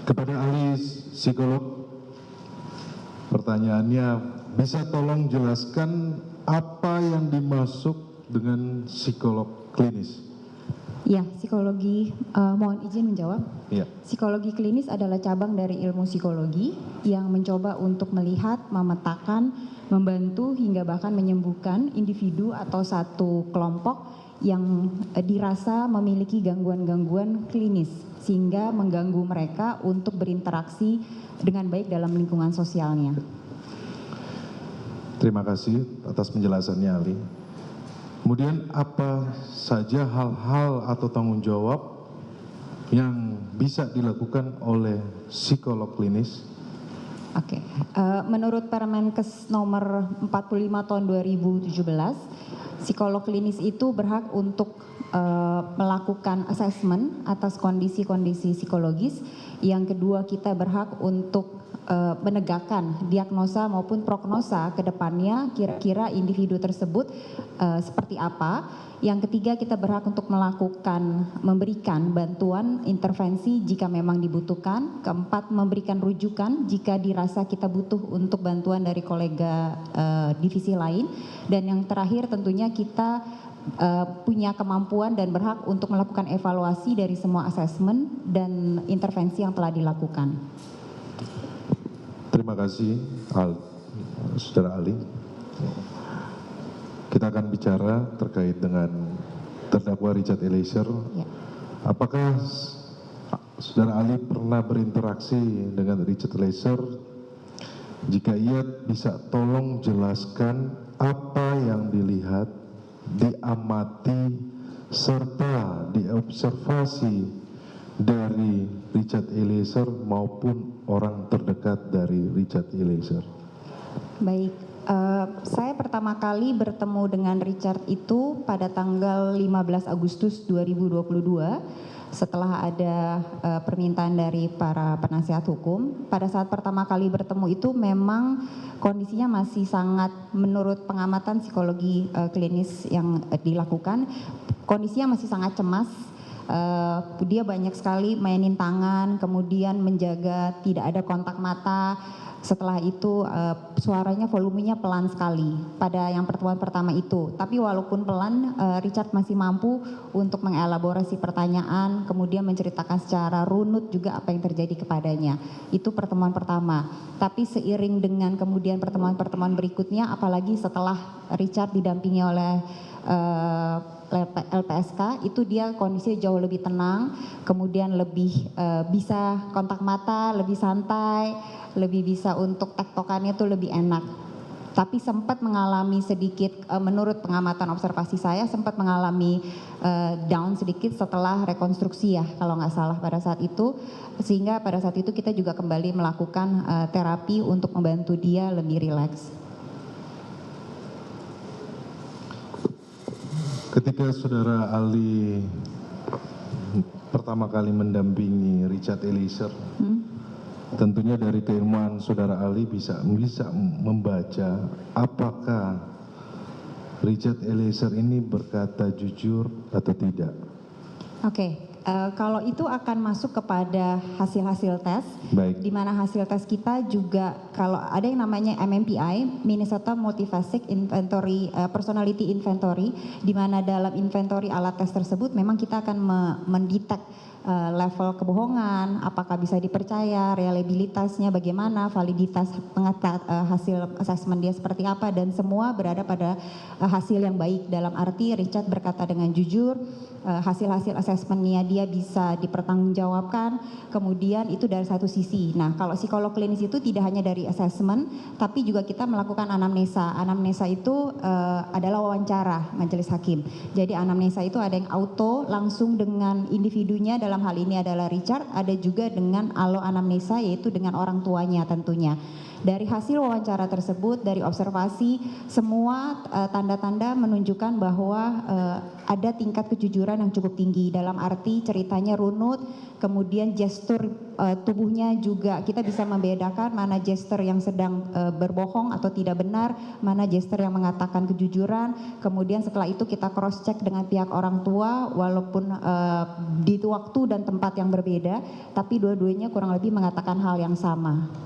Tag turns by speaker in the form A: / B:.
A: Kepada ahli psikolog, pertanyaannya, bisa tolong jelaskan apa yang dimaksud dengan psikolog klinis?
B: Ya, psikologi, mohon izin menjawab.
A: Ya.
B: Psikologi klinis adalah cabang dari ilmu psikologi yang mencoba untuk melihat, memetakan, membantu hingga bahkan menyembuhkan individu atau satu kelompok yang dirasa memiliki gangguan-gangguan klinis sehingga mengganggu mereka untuk berinteraksi dengan baik dalam lingkungan sosialnya.
A: Terima kasih atas penjelasannya, Ali. Kemudian apa saja hal-hal atau tanggung jawab yang bisa dilakukan oleh psikolog klinis?
B: Oke, menurut Permenkes nomor 45 tahun 2017, psikolog klinis itu berhak untuk melakukan asesmen atas kondisi-kondisi psikologis. Yang kedua, kita berhak untuk menegakkan diagnosa maupun prognosa ke depannya kira-kira individu tersebut seperti apa. Yang ketiga, kita berhak untuk memberikan bantuan intervensi jika memang dibutuhkan. Keempat, memberikan rujukan jika dirasa kita butuh untuk bantuan dari kolega divisi lain. Dan yang terakhir tentunya kita punya kemampuan dan berhak untuk melakukan evaluasi dari semua asesmen dan intervensi yang telah dilakukan.
A: Terima kasih, Saudara Ali. Kita akan bicara terkait dengan terdakwa Richard Eliezer.
B: Ya.
A: Apakah Saudara Ali pernah berinteraksi dengan Richard Eliezer? Jika iya, bisa tolong jelaskan apa yang dilihat, diamati, serta diobservasi dari Richard Eliezer maupun orang terdekat dari Richard Eliezer.
B: Baik, saya pertama kali bertemu dengan Richard itu pada tanggal 15 Agustus 2022 setelah ada permintaan dari para penasihat hukum. Pada saat pertama kali bertemu itu memang kondisinya masih sangat, menurut pengamatan psikologi klinis yang dilakukan, kondisinya masih sangat cemas. Dia banyak sekali mainin tangan, kemudian menjaga tidak ada kontak mata. Setelah itu suaranya volumenya pelan sekali pada yang pertemuan pertama itu. Tapi walaupun pelan, Richard masih mampu untuk mengelaborasi pertanyaan, kemudian menceritakan secara runut juga apa yang terjadi kepadanya. Itu pertemuan pertama. Tapi seiring dengan kemudian pertemuan-pertemuan berikutnya, apalagi setelah Richard didampingi oleh LPSK, itu dia kondisinya jauh lebih tenang, kemudian lebih bisa kontak mata, lebih santai, lebih bisa untuk tektokannya tuh lebih enak. Tapi sempat mengalami sedikit, menurut pengamatan observasi saya, sempat mengalami down sedikit setelah rekonstruksi ya, kalau nggak salah pada saat itu. Sehingga pada saat itu kita juga kembali melakukan terapi untuk membantu dia lebih rileks.
A: Ketika Saudara Ali pertama kali mendampingi Richard Eliezer, tentunya dari keilmuan Saudara Ali bisa membaca apakah Richard Eliezer ini berkata jujur atau tidak.
B: Oke, kalau itu akan masuk kepada hasil-hasil tes.
A: Baik.
B: Di mana hasil tes kita juga kalau ada yang namanya MMPI, Minnesota Multifacet Inventory, Personality Inventory, di mana dalam inventory alat tes tersebut memang kita akan mendetek level kebohongan, apakah bisa dipercaya, reliabilitasnya bagaimana, validitas hasil asesmen dia seperti apa, dan semua berada pada hasil yang baik. Dalam arti Richard berkata dengan jujur, hasil-hasil asesmennya dia bisa dipertanggungjawabkan, kemudian itu dari satu sisi. Nah, kalau psikolog klinis itu tidak hanya dari asesmen, tapi juga kita melakukan anamnesa. Anamnesa itu adalah wawancara majelis hakim. Jadi anamnesa itu ada yang auto langsung dengan individunya, dalam hal ini adalah Richard, ada juga dengan alo anamnesa yaitu dengan orang tuanya tentunya. Dari hasil wawancara tersebut, dari observasi, semua tanda-tanda menunjukkan bahwa ada tingkat kejujuran yang cukup tinggi, dalam arti ceritanya runut, kemudian gestur tubuhnya juga kita bisa membedakan mana gestur yang sedang berbohong atau tidak benar, mana gestur yang mengatakan kejujuran. Kemudian setelah itu kita cross check dengan pihak orang tua, walaupun di waktu dan tempat yang berbeda, tapi dua-duanya kurang lebih mengatakan hal yang sama.